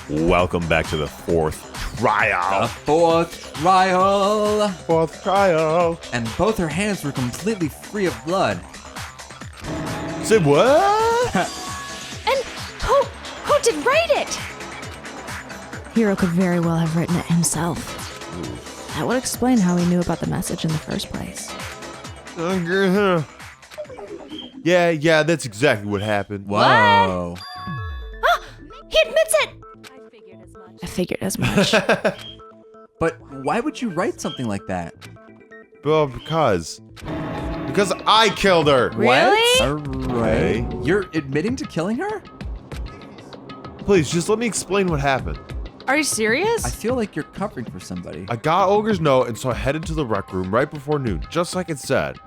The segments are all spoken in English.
Welcome back to the fourth trial. The fourth trial. Fourth trial. And both her hands were completely free of blood. Say what? And who did write it? Hiro could very well have written it himself. That would explain how he knew about the message in the first place. Yeah, that's exactly what happened. Whoa. He admits it! I figured as much. But why would you write something like that? Well, because I killed her. Really? Alright. You're admitting to killing her? Please, just let me explain what happened. Are you serious? I feel like you're covering for somebody. I got Ogre's note, and so I headed to the rec room right before noon, just like it said.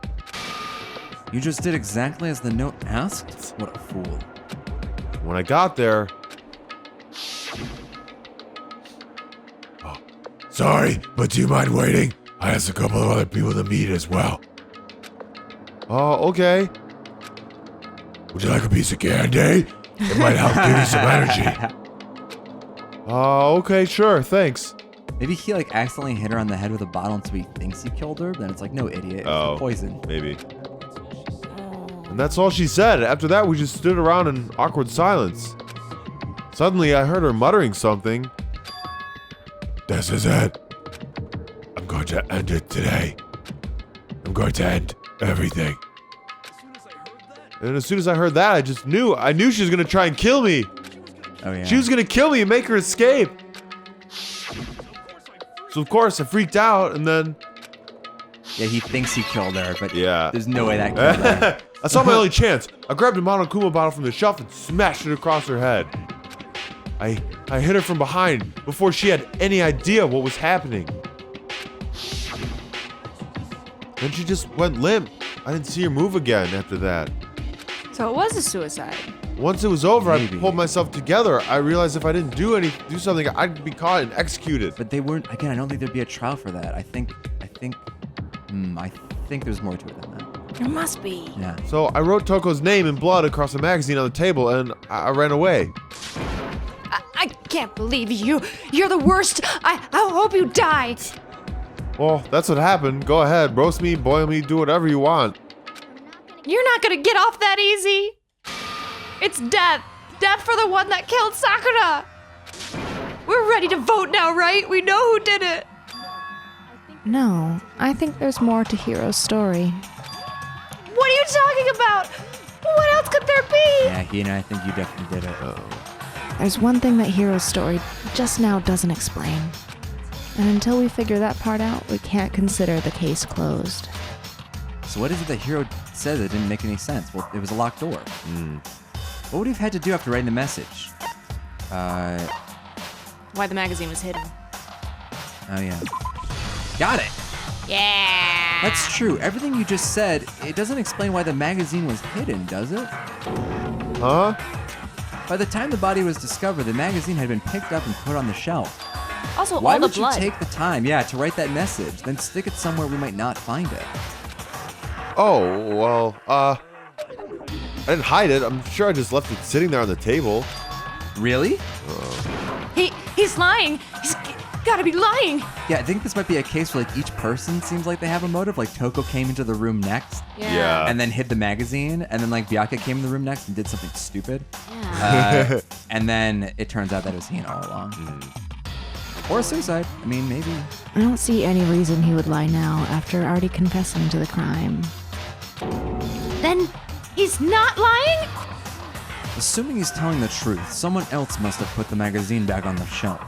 You just did exactly as the note asked? What a fool. When I got there... Oh, sorry, but do you mind waiting? I asked a couple of other people to meet as well. Oh, okay. Would you like a piece of candy? It might help give you some energy. Okay, sure, thanks. Maybe he like accidentally hit her on the head with a bottle and so he thinks he killed her, but then it's like, no, idiot, it was the poison. Maybe. And that's all she said. After that, we just stood around in awkward silence. Suddenly, I heard her muttering something. This is it. I'm going to end it today. I'm going to end everything. And as soon as I heard that, I just knew. I knew she was going to try and kill me. Oh, yeah. She was going to kill me and make her escape. So, of course, I freaked out, and then... Yeah, he thinks he killed her, but Yeah. there's no way that killed her. I saw my only chance. I grabbed a Monokuma bottle from the shelf and smashed it across her head. I hit her from behind before she had any idea what was happening. Then she just went limp. I didn't see her move again after that. So it was a suicide. Once it was over, Maybe. I pulled myself together. I realized if I didn't do something, I'd be caught and executed. But they weren't, again, I don't think there'd be a trial for that. I think there's more to it than that. There must be. Yeah. So I wrote Toko's name in blood across a magazine on the table, and I ran away. I can't believe you. You're the worst. I hope you die. Well, that's what happened. Go ahead, roast me, boil me, do whatever you want. You're not gonna get off that easy. It's death. Death for the one that killed Sakura. We're ready to vote now, right? We know who did it. No, I think there's more to Hiro's story. What are you talking about? What else could there be? Yeah, Hina, I think you definitely did it. There's one thing that Hiro's story just now doesn't explain. And until we figure that part out, we can't consider the case closed. So what is it that Hiro said that didn't make any sense? Well, it was a locked door. What would he have had to do after writing the message? Why the magazine was hidden. Oh yeah. Got it! Yeah. That's true. Everything you just said, it doesn't explain why the magazine was hidden, does it? Huh? By the time the body was discovered, the magazine had been picked up and put on the shelf. Also, Why all the would blood. you take the time, to write that message, then stick it somewhere we might not find it? Oh, well, I didn't hide it. I'm sure I just left it sitting there on the table. Really? He's lying. He's gotta be lying. Yeah, I think this might be a case where like each person seems like they have a motive. Like Toko came into the room next Yeah. and then hid the magazine, and then like Byakuya came in the room next and did something stupid. Yeah. And then it turns out that it was Hina all along. Or a suicide. I mean, maybe. I don't see any reason he would lie now after already confessing to the crime. Then he's not lying? Assuming he's telling the truth, someone else must have put the magazine back on the shelf.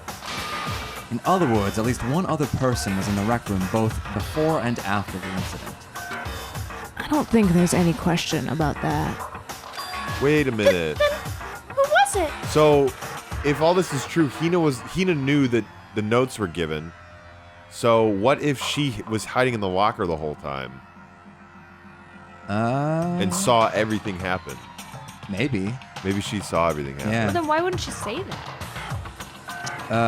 In other words, at least one other person was in the rec room both before and after the incident. I don't think there's any question about that. Wait a minute. Then who was it? So, if all this is true, Hina knew that the notes were given. So, what if she was hiding in the locker the whole time and saw everything happen? Maybe. Maybe she saw everything happen. Yeah. Well, then why wouldn't she say that?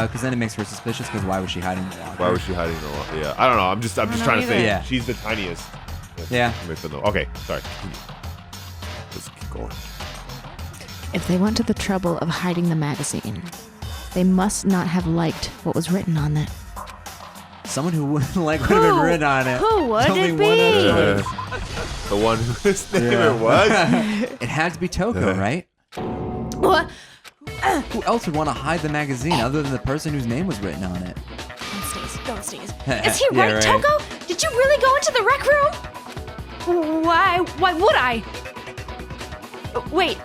Because then it makes her suspicious. Because why was she hiding in the locker? Why was she hiding in the locker? Yeah, I don't know. I'm just know trying to either. think. Yeah. She's the tiniest. Yeah. Okay, sorry. Let's keep going. If they went to the trouble of hiding the magazine, They must not have liked what was written on it. Someone who wouldn't like what had been written on it. Who would Tell me it one other be? choice. The one whose name it was. It had to be Toko, right? What? Who else would want to hide the magazine other than the person whose name was written on it? Don't sneeze. Is he Yeah, right, Toko? Did you really go into the rec room? Why would I? Wait,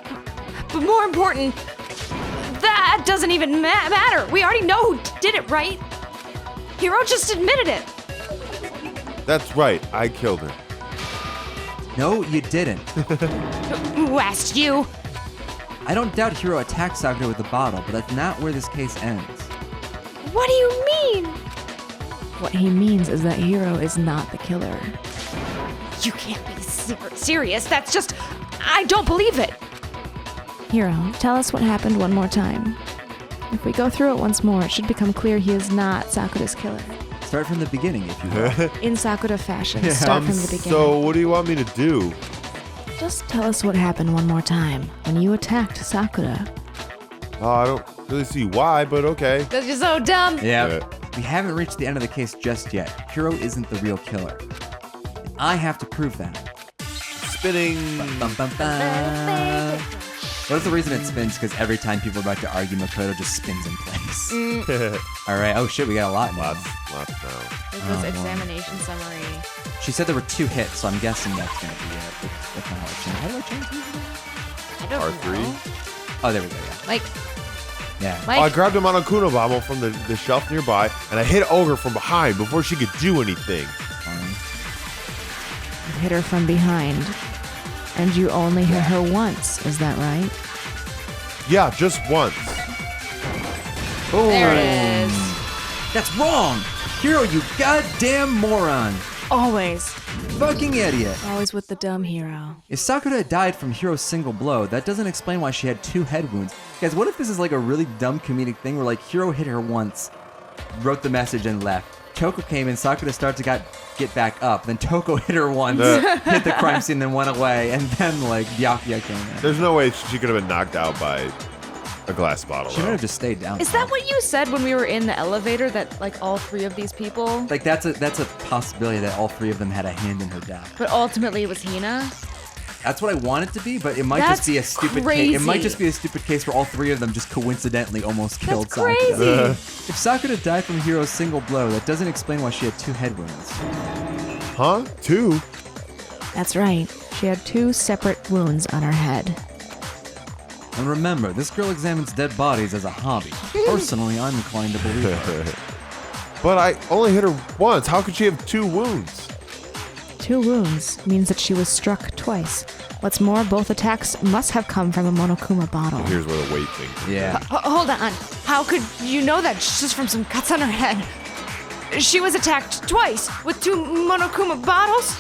but more important, that doesn't even matter. We already know who did it, right? Hiro just admitted it. That's right. I killed her. No, you didn't. Who asked you? I don't doubt Hiro attacked Sakura with the bottle, but that's not where this case ends. What do you mean? What he means is that Hiro is not the killer. You can't be serious. That's just... I don't believe it. Hiro, tell us what happened one more time. If we go through it once more, it should become clear he is not Sakura's killer. Start from the beginning, if you will. In Sakura fashion, start from the beginning. So what do you want me to do? Just tell us what happened one more time when you attacked Sakura. I don't really see why, but okay. Because you're so dumb. Yeah. We haven't reached the end of the case just yet. Hiro isn't the real killer. And I have to prove that. Spinning. Bum, bum, bum. What is the reason it spins? Because every time people are about to argue, Makoto just spins in place. All right. Oh, shit. We got a lot now. Lots now. This was examination summary. She said there were 2 hits, so I'm guessing that's going to be it. That's not how I change. How do I change these again? I don't R3? know. Oh, there we go, yeah. Like, Yeah. Oh, I grabbed a Monokuma Bamo from the shelf nearby, and I hit Ogre from behind before she could do anything. You hit her from behind. And you only hit her once, is that right? Yeah, just once. there it is. That's wrong! Hiro, you goddamn moron! Always. Fucking idiot! Always with the dumb Hiro. If Sakura died from Hiro's single blow, that doesn't explain why she had 2 head wounds. Guys, what if this is like a really dumb comedic thing where like Hiro hit her once, wrote the message and left. Toko came in, Sakura started to get back up, then Toko hit her once, hit the crime scene, then went away, and then like Byakuya came in. There's no way she could have been knocked out by a glass bottle. She would though. have just stayed down. Is that what you said when we were in the elevator? That like all 3 of these people? Like that's a possibility that all 3 of them had a hand in her death. But ultimately it was Hina? That's what I want it to be, but it might That's just be a stupid crazy. case. It might just be a stupid case where all 3 of them just coincidentally almost killed That's Sakura. crazy. If Sakura died from Hiro's single blow, that doesn't explain why she had 2 head wounds. Huh? 2? That's right. She had 2 separate wounds on her head. And remember, this girl examines dead bodies as a hobby. Personally, I'm inclined to believe her. But I only hit her once. How could she have 2 wounds? 2 wounds means that she was struck twice. What's more, both attacks must have come from a Monokuma bottle. Here's where the weight thing. Yeah. Hold on. How could you know that just from some cuts on her head? She was attacked twice with 2 Monokuma bottles?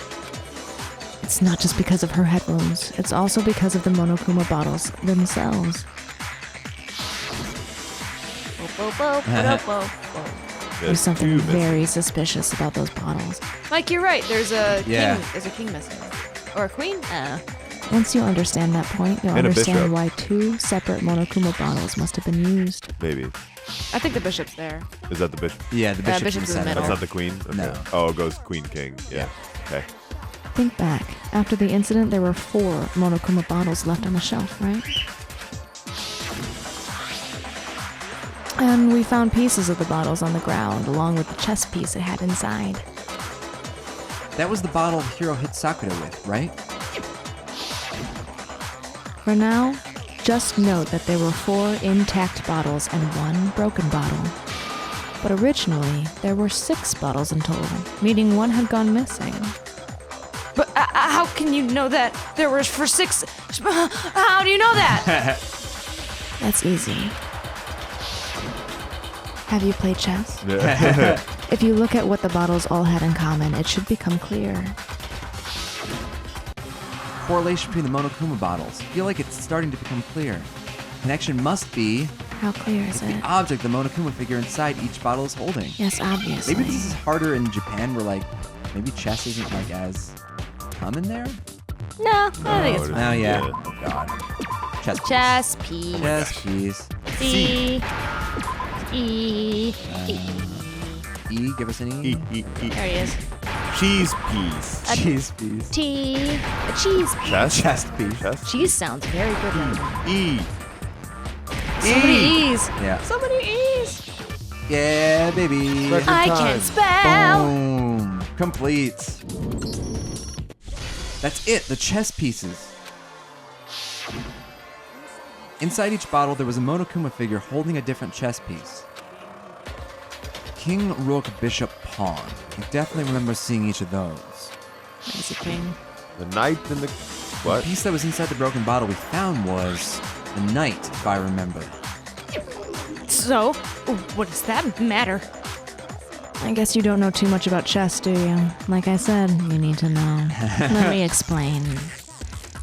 It's not just because of her head wounds. It's also because of the Monokuma bottles themselves. There's something very suspicious about those bottles. Mike, you're right. There's a Yeah. king. There's a king missing. Or a queen? Once you understand that point, you'll And a understand bishop. why 2 separate Monokuma bottles must have been used. Maybe. I think the bishop's there. Is that the bishop? Yeah, the bishop's bishop's in the center. middle. That's not the queen? Okay. No. Oh, it goes queen, king. Yeah. Okay. Think back. After the incident, there were 4 Monokuma bottles left on the shelf, right? And we found pieces of the bottles on the ground, along with the chest piece it had inside. That was the bottle Hiro hit Sakura with, right? For now, just note that there were 4 intact bottles and 1 broken bottle. But originally, there were 6 bottles in total, meaning 1 had gone missing. But how can you know that there were for 6? How do you know that? That's easy. Have you played chess? Yeah. If you look at what the bottles all had in common, it should become clear. Correlation between the Monokuma bottles. I feel like it's starting to become clear. Connection must be How clear is the it? object the Monokuma figure inside each bottle is holding. Yes, obviously. Maybe this is harder in Japan where like maybe chess isn't like as common there? No, I think it's it fine. Oh yeah. Yeah. Oh god. Chess. Chess piece. Chess piece. C. E. E, give us an E. There he is. Cheese piece. Cheese piece. T. A cheese piece. Chest piece. Chest. Cheese sounds very good right now. E. So many E's. Yeah. So many E's. Yeah, baby. Record I time. can spell. Boom. Complete. That's it, the chess pieces. Inside each bottle, there was a Monokuma figure holding a different chess piece. King, Rook, Bishop, Pawn. I definitely remember seeing each of those. There's a king. The knight and the... The What? piece that was inside the broken bottle we found was the knight, if I remember. So, what does that matter? I guess you don't know too much about chess, do you? Like I said, you need to know. Let me explain.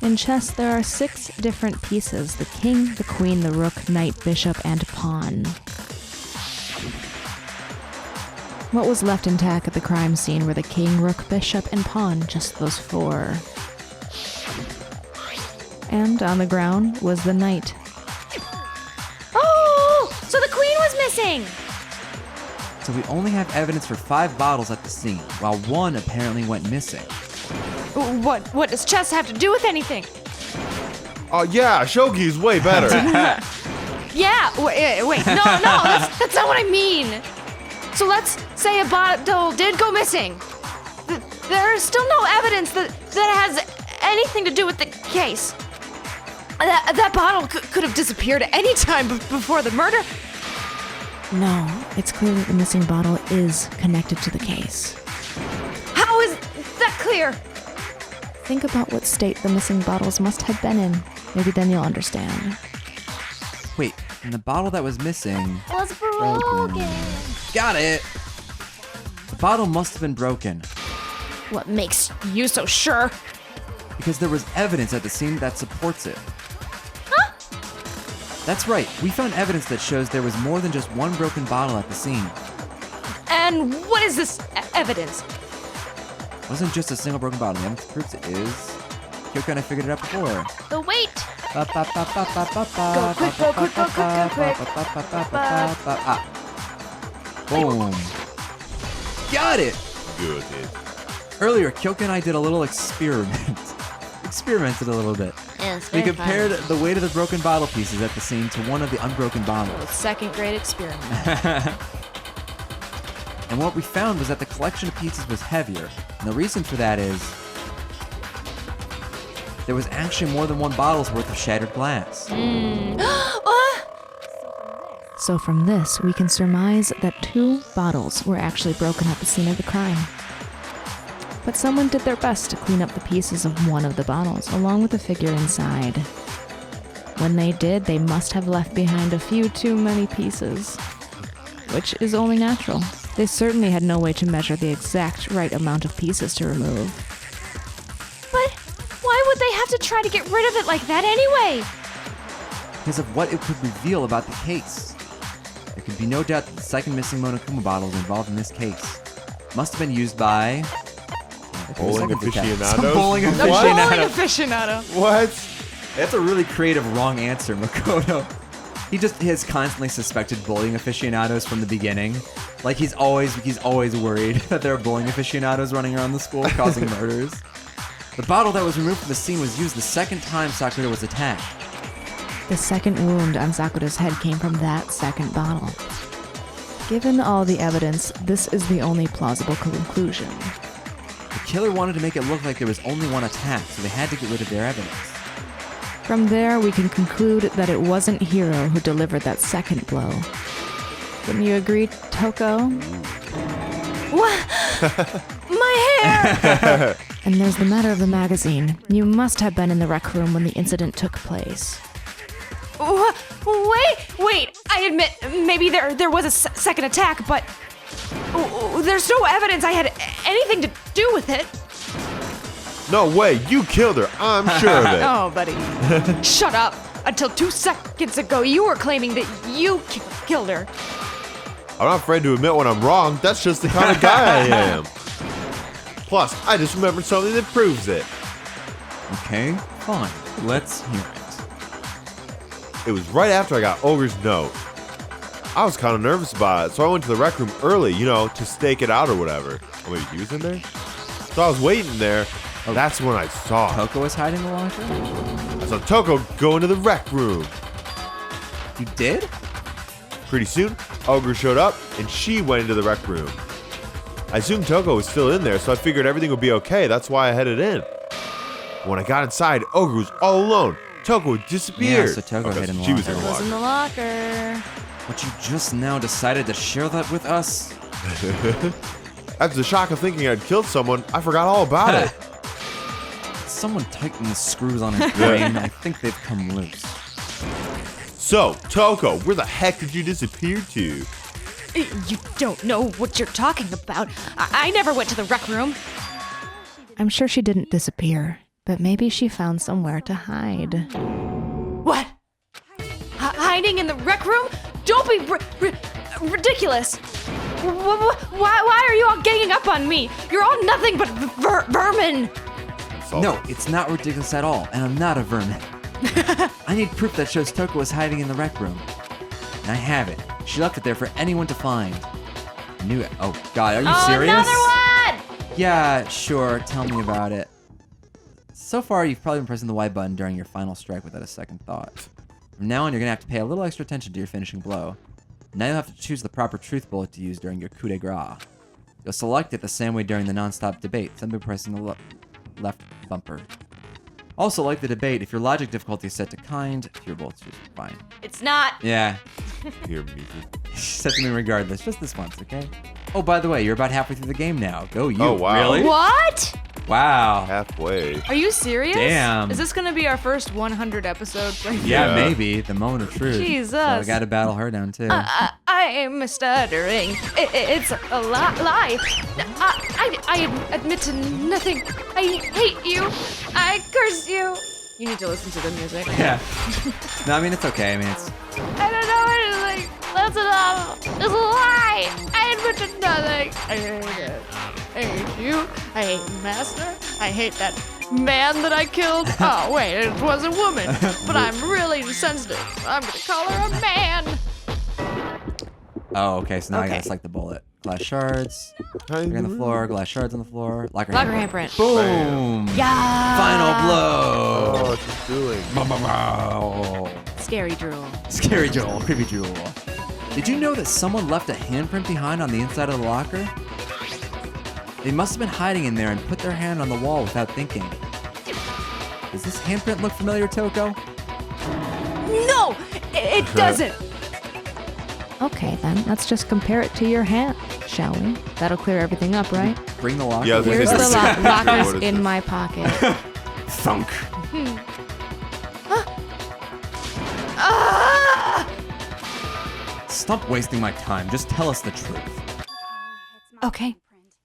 In chess, there are 6 different pieces: the king, the queen, the rook, knight, bishop, and pawn. What was left intact at the crime scene were the king, rook, bishop, and pawn, just those 4. And on the ground was the knight. Oh, so the queen was missing. So we only have evidence for 5 bottles at the scene, while 1 apparently went missing. What does chess have to do with anything? Oh, yeah, Shogi's way better. Yeah, wait, no, that's not what I mean. So let's say a bottle did go missing. There is still no evidence that has anything to do with the case. That bottle could have disappeared at any time before the murder. No, it's clear that the missing bottle is connected to the case. How is that clear? Think about what state the missing bottles must have been in. Maybe then you'll understand. Wait, and the bottle that was missing... Was broken. Got it! The bottle must have been broken, What makes you so sure? because there was evidence at the scene that supports it. Huh? That's right, we found evidence that shows there was more than just 1 broken bottle at the scene. And what is this evidence? It wasn't just a single broken bottle, the evidence proves it is... Kyoko and I figured it out before. The weight. Go quick, go quick, go quick, go quick. Ah. Boom. Got it! Good. Earlier, Kyoko and I did a little experiment. Experimented a little bit. We compared the weight of the broken bottle pieces at the scene to one of the unbroken bottles. Second grade experiment. And what we found was that the collection of pieces was heavier. And the reason for that is... there was actually more than 1 bottle's worth of shattered glass. So from this, we can surmise that 2 bottles were actually broken at the scene of the crime. But someone did their best to clean up the pieces of one of the bottles, along with the figure inside. When they did, they must have left behind a few too many pieces. Which is only natural. They certainly had no way to measure the exact right amount of pieces to remove. But why would they have to try to get rid of it like that anyway? Because of what it could reveal about the case. There could be no doubt that the second missing Monokuma bottle is involved in this case. Must have been used by... Bowling aficionados? Some bowling The aficionado. bowling aficionado. What? That's a really creative wrong answer, Makoto. He just has constantly suspected bowling aficionados from the beginning. Like he's always worried that there are bowling aficionados running around the school causing murders. The bottle that was removed from the scene was used the second time Sakura was attacked. The second wound on Sakura's head came from that second bottle. Given all the evidence, this is the only plausible conclusion. The killer wanted to make it look like there was only 1 attack, so they had to get rid of their evidence. From there, we can conclude that it wasn't Hiro who delivered that second blow. Wouldn't you agree, Toko? What? My hair! And there's the matter of the magazine. You must have been in the rec room when the incident took place. Wait! I admit, maybe there was a second attack, but there's no evidence I had anything to do with it. No way, you killed her. I'm sure of it. Oh, buddy. Shut up. Until 2 seconds ago, you were claiming that you killed her. I'm not afraid to admit when I'm wrong. That's just the kind of guy I am. Plus, I just remembered something that proves it. Okay, fine. Let's hear it. It was right after I got Ogre's note. I was kind of nervous about it, so I went to the rec room early, to stake it out or whatever. Oh, wait, he was in there? So I was waiting there. That's when I saw him. Toko was hiding in the locker? I saw Toko go into the rec room. You did? Pretty soon, Ogre showed up, and she went into the rec room. I assumed Toko was still in there, so I figured everything would be okay. That's why I headed in. When I got inside, Ogre was all alone. Toko disappeared. Yeah, so Toko hid in the she was locker. in the Was in the locker. locker. But you just now decided to share that with us? After the shock of thinking I'd killed someone, I forgot all about it. Someone tightened the screws on his brain. I think they've come loose. So, Toko, where the heck did you disappear to? You don't know what you're talking about. I never went to the rec room. I'm sure she didn't disappear, but maybe she found somewhere to hide. What? Hiding in the rec room? Don't be ridiculous. Why are you all ganging up on me? You're all nothing but vermin. No, it's not ridiculous at all, and I'm not a vermin. I need proof that shows Toko was hiding in the rec room. And I have it. She left it there for anyone to find. I knew it. Oh, God, are you serious? Another one! Yeah, sure. Tell me about it. So far, you've probably been pressing the Y button during your final strike without a second thought. From now on, you're going to have to pay a little extra attention to your finishing blow. Now you'll have to choose the proper truth bullet to use during your coup de grace. You'll select it the same way during the non-stop debate, simply pressing the left bumper. Also, like the debate, if your logic difficulty is set to kind, your bullet's just fine. It's not. Yeah, Here, Mika. set to me regardless, just this once, okay? Oh, by the way, you're about halfway through the game now. Go you. Oh, wow. Really? What? Wow. Halfway. Are you serious? Damn. Is this gonna be our first 100 episode? Yeah, Yeah. maybe. The moment of truth. Jesus. So I gotta battle her down, too. I'm stuttering. It's a lie. I admit to nothing. I hate you. I curse you. You need to listen to the music. Yeah. No, I mean, it's okay. I mean, it's... I don't know anything. That's enough. It's a lie. I admit to nothing. I hate it. I hate you. I hate Master. I hate that man that I killed. Oh, wait, it was a woman. But I'm really sensitive. I'm going to call her a man. Oh, okay, so now I Okay. gotta select the bullet. Glass shards. You're on the floor. Glass shards on the floor. Locker Locker handprint. handprint. Boom! Yeah. Final blow! Oh, she's doing. Bow. Scary drool. Scary Joel. Creepy Joel. Did you know that someone left a handprint behind on the inside of the locker? They must have been hiding in there and put their hand on the wall without thinking. Does this handprint look familiar, Toko? No, it doesn't. Okay, then, let's just compare it to your hand, shall we? That'll clear everything up, right? Bring the locker Yeah, I was with Here's gonna the us. say- lockers What is in this? my pocket. Thunk. Stop wasting my time. Just tell us the truth. Okay,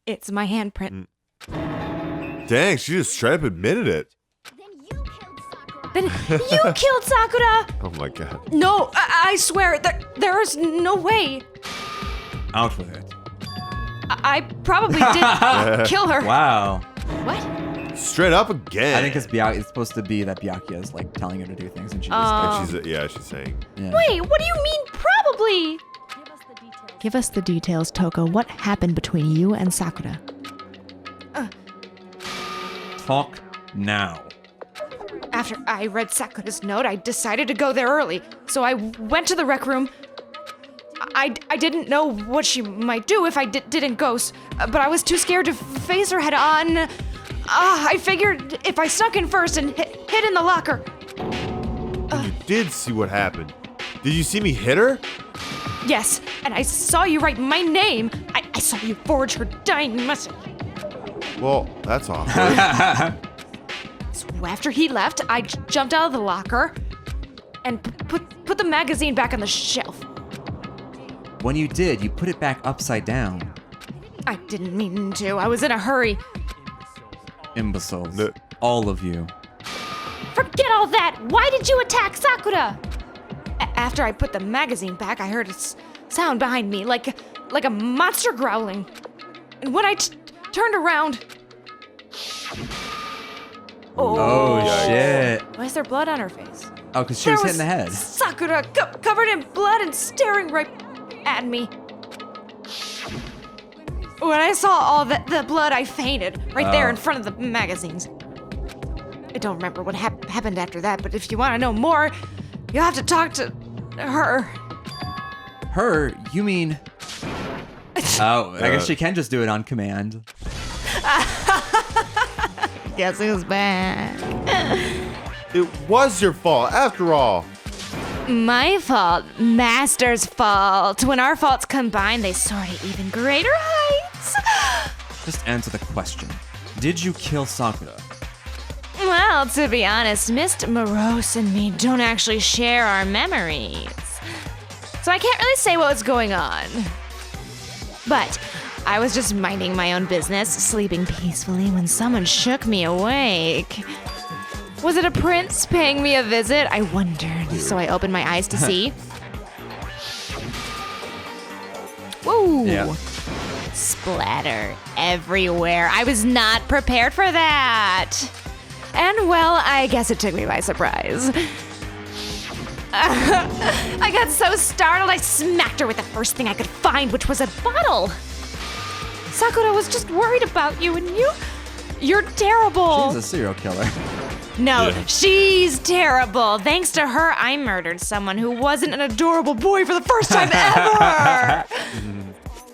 it's my handprint. Dang, she just straight up admitted it. Then you killed Sakura. Oh my god. No, I swear there is no way. Out with it. I probably did kill her. Wow. What? Straight up again. I think it's supposed to be that Byakuya is like telling her to do things and she just And she's saying. yeah. Wait, what do you mean probably? Give us the details, Toko. What happened between you and Sakura? Talk now. After I read Sakura's note, I decided to go there early. So I went to the rec room. I didn't know what she might do if I didn't go, but I was too scared to face her head on. I figured if I snuck in first and hid in the locker. You did see what happened. Did you see me hit her? Yes, and I saw you write my name. I saw you forge her dying message. Well, that's awkward. So after he left, I jumped out of the locker and put the magazine back on the shelf. When you did, you put it back upside down. I didn't mean to. I was in a hurry. Imbeciles. No. All of you. Forget all that! Why did you attack Sakura? After I put the magazine back, I heard a sound behind me, like a monster growling. And when I turned around... Oh, shit. Why is there blood on her face? Oh, because she was hit in the head. Sakura covered in blood and staring right at me. When I saw all the blood, I fainted right there in front of the magazines. I don't remember what happened after that, but if you want to know more, you'll have to talk to her. Her? You mean... Oh, I guess she can just do it on command. Guess who's back? It was your fault, after all. My fault. Master's fault. When our faults combine, they soar to even greater heights. Just answer the question. Did you kill Sakura? Well, to be honest, Mist, Morose, and me don't actually share our memories. So I can't really say what was going on. But I was just minding my own business, sleeping peacefully when someone shook me awake. Was it a prince paying me a visit? I wondered, so I opened my eyes to see. Woo! Yeah. Splatter everywhere. I was not prepared for that. And well, I guess it took me by surprise. I got so startled I smacked her with the first thing I could find, which was a bottle. Sakura was just worried about you, and you're terrible. She's a serial killer. No, Yeah. she's terrible. Thanks to her, I murdered someone who wasn't an adorable boy for the first time ever.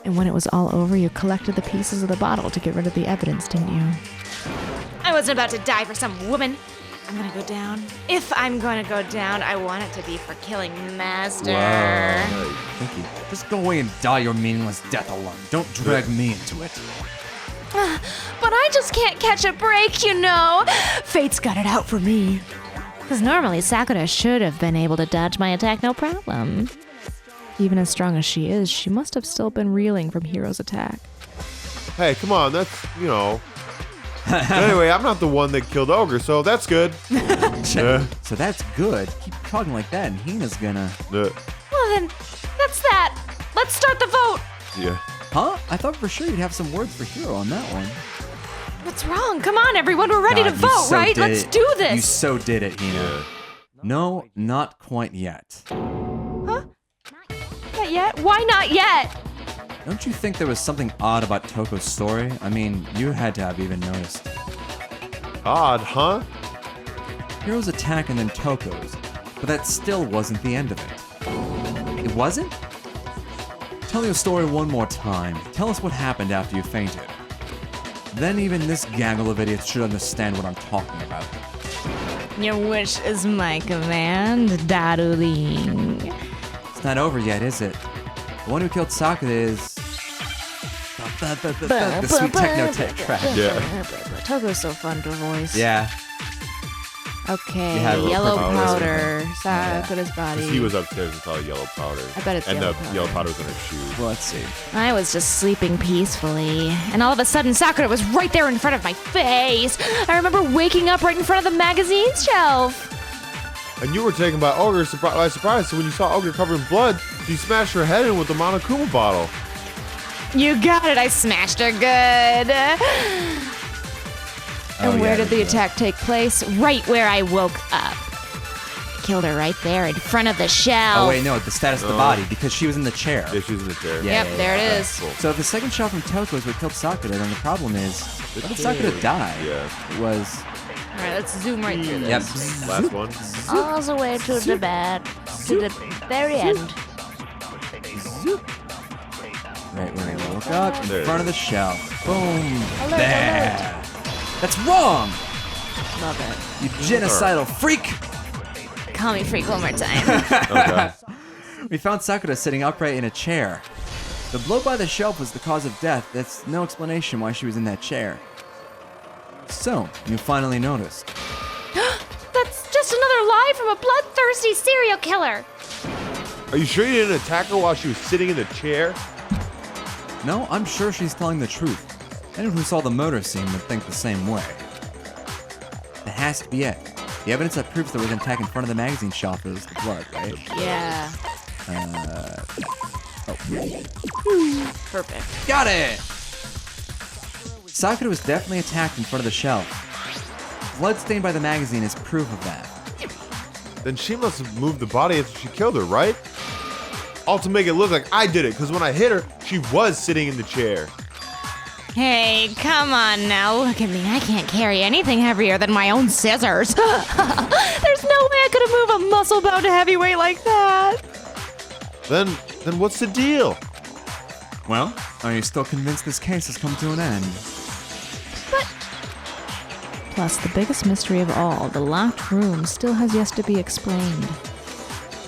And when it was all over, you collected the pieces of the bottle to get rid of the evidence, didn't you? I wasn't about to die for some woman. I'm gonna go down. If I'm gonna go down, I want it to be for killing Master. Thank you. Just go away and die your meaningless death alone. Don't drag me into it. But I just can't catch a break, you know. Fate's got it out for me. Because normally Sakura should have been able to dodge my attack no problem. Even as strong as she is, she must have still been reeling from Hero's attack. Hey, come on, that's, you know. But anyway, I'm not the one that killed Ogre, so that's good. So that's good. Keep talking like that, and Hina's gonna... Well then, that's that. Let's start the vote. Yeah. Huh? I thought for sure you'd have some words for Hero on that one. What's wrong? Come on, everyone. We're ready God, to you vote, so right? did Let's it. do this. You so did it, Hina. Yeah. No, not quite yet. Huh? Not yet? Why not yet? Don't you think there was something odd about Toko's story? I mean, you had to have even noticed. Odd, huh? Hero's attack and then Toko's, but that still wasn't the end of it. It wasn't? Tell your story one more time. Tell us what happened after you fainted. Then even this gaggle of idiots should understand what I'm talking about. Your wish is my command, darling. It's not over yet, is it? The one who killed Sakura is... the sweet techno track. Yeah. Toko's so fun to voice. Yeah. Okay, You had a little yellow purple powder. Sakura's body. He was upstairs and saw yellow powder. I bet it's and yellow the powder. yellow powder was in her shoes. Well, let's see. I was just sleeping peacefully, and all of a sudden Sakura was right there in front of my face. I remember waking up right in front of the magazine shelf. And you were taken by Ogre by surprise, so when you saw Ogre covered in blood, you smashed her head in with the Monokuma bottle. You got it, I smashed her good. And where did the attack take place? Right where I woke up. Killed her right there in front of the shelf. Oh, wait, no, the status of the body, because she was in the chair. Yeah, she was in the chair. Yeah. Yep, there it is. Cool. So if the second shot from Toko is what killed Sakura, then the problem is, how did Sakura die? Yeah. It was... All right, let's zoom right through this. Yep. Last one. all the way to the bed, to the very end. Right where he woke up, in There it front of is. the shelf. Boom. Alert, There. That's wrong! Love it. You genocidal freak! Call me freak one more time. Okay. We found Sakura sitting upright in a chair. The blow by the shelf was the cause of death. That's no explanation why she was in that chair. So, you finally noticed. That's just another lie from a bloodthirsty serial killer. Are you sure you didn't attack her while she was sitting in the chair? No, I'm sure she's telling the truth. Anyone who saw the murder scene would think the same way. That has to be it. The evidence that proves there was an attack in front of the magazine shelf is the blood, right? Yeah. Perfect. Got it! Sakura was definitely attacked in front of the shelf. Blood stained by the magazine is proof of that. Then she must have moved the body after she killed her, right? all to make it look like I did it, because when I hit her, she was sitting in the chair. Hey, come on now. Look at me. I can't carry anything heavier than my own scissors. There's no way I could have moved a muscle-bound heavyweight like that. Then what's the deal? Well, are you still convinced this case has come to an end? Plus, the biggest mystery of all, the locked room, still has yet to be explained.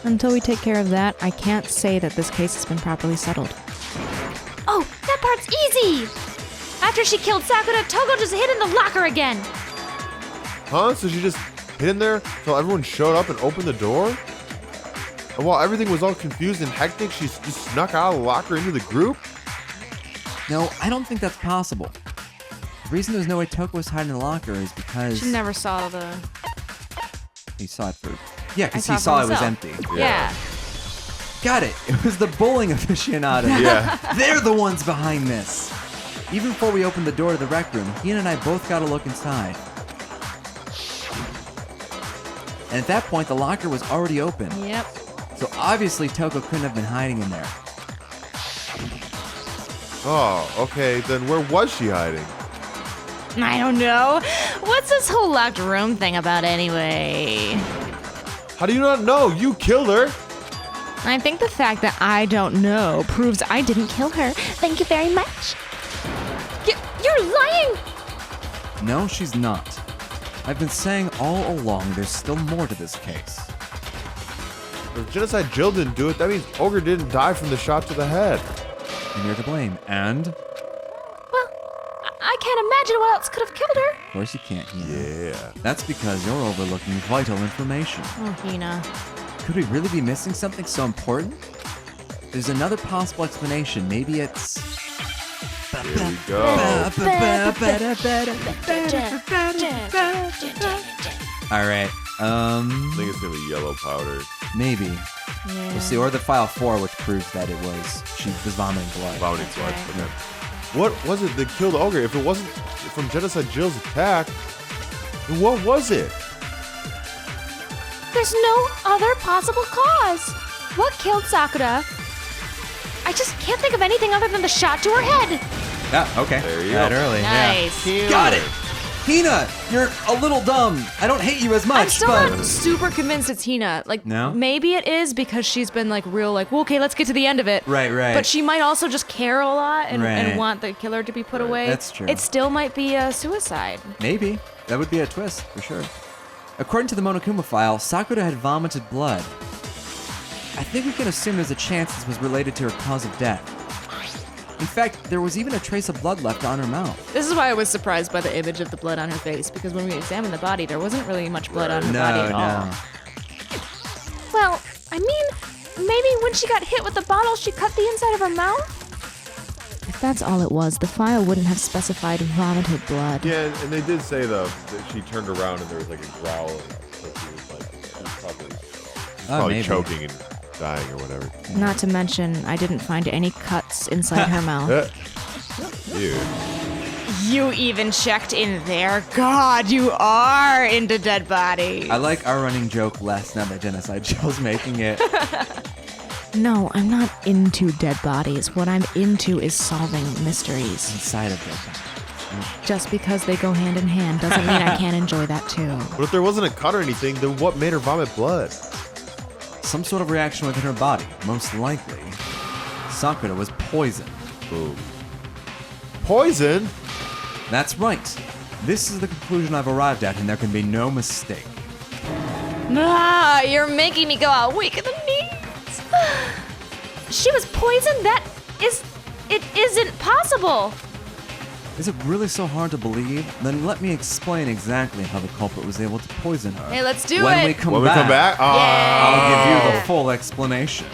Until we take care of that, I can't say that this case has been properly settled. Oh, that part's easy. After she killed Sakura, Toko just hid in the locker again. Huh? So she just hid in there until everyone showed up and opened the door? And while everything was all confused and hectic, she just snuck out of the locker into the group? No, I don't think that's possible. The reason there's no way Toko was hiding in the locker is because... She never saw the... He saw it for... Yeah, because I he saw saw for it was himself. empty. Yeah. Got it. It was the bowling aficionados. Yeah. They're the ones behind this. Even before we opened the door to the rec room, Hina and I both got a look inside. And at that point, the locker was already open. Yep. So obviously, Toko couldn't have been hiding in there. Oh, okay. Then where was she hiding? I don't know. What's this whole locked room thing about anyway? How do you not know? You killed her. I think the fact that I don't know proves I didn't kill her. Thank you very much. You're lying! No, she's not. I've been saying all along there's still more to this case. If Genocide Jill didn't do it, that means Ogre didn't die from the shot to the head. And you're to blame. And? Of Well, I can't imagine what else could have killed her. course you can't, Hina. Yeah. That's because you're overlooking vital information. Oh, Hina. Could we really be missing something so important? There's another possible explanation. Maybe it's... Here we go. Alright, I think it's gonna be yellow powder. maybe. Yeah. We'll see. Or the file 4, which proves that she was vomiting blood. Vomiting blood. right. Okay. What was it that killed Ogre? If it wasn't from Genocide Jill's attack, then what was it? There's no other possible cause. What killed Sakura? I just can't think of anything other than the shot to her head. Yeah, okay. There you That go. early. Nice. Yeah. Got it. Hina, you're a little dumb. I don't hate you as much, I'm still but... not super convinced it's Hina. Like, No? maybe it is because she's been like real, like, well, okay, let's get to the end of it. Right. But she might also just care a lot and Right. want the killer to be put away. That's true. It still might be a suicide. Maybe. That would be a twist, for sure. According to the Monokuma file, Sakura had vomited blood. I think we can assume there's a chance this was related to her cause of death. In fact, there was even a trace of blood left on her mouth. This is why I was surprised by the image of the blood on her face, because when we examined the body, there wasn't really much blood on her body at all. Well, I mean, maybe when she got hit with the bottle, she cut the inside of her mouth? If that's all it was, the file wouldn't have specified vomited blood. Yeah, and they did say though that she turned around and there was like a growl. So she was like, probably maybe. choking and dying or whatever. Not to mention, I didn't find any cuts inside her mouth. Dude. You even checked in there? God, you are into dead bodies. I like our running joke less now that Genocide Jill's making it. No, I'm not into dead bodies. What I'm into is solving mysteries. Inside of it. Just because they go hand in hand doesn't mean I can't enjoy that too. But if there wasn't a cut or anything, then what made her vomit blood? Some sort of reaction within her body, most likely. Sakura was poisoned. Boom. Poison? That's right. This is the conclusion I've arrived at, and there can be no mistake. Ah, you're making me go out weak in the knees. She was poisoned? It isn't possible. Is it really so hard to believe? Then let me explain exactly how the culprit was able to poison her. Hey, let's do when it. We come When back, we come back? I'll give you the full explanation.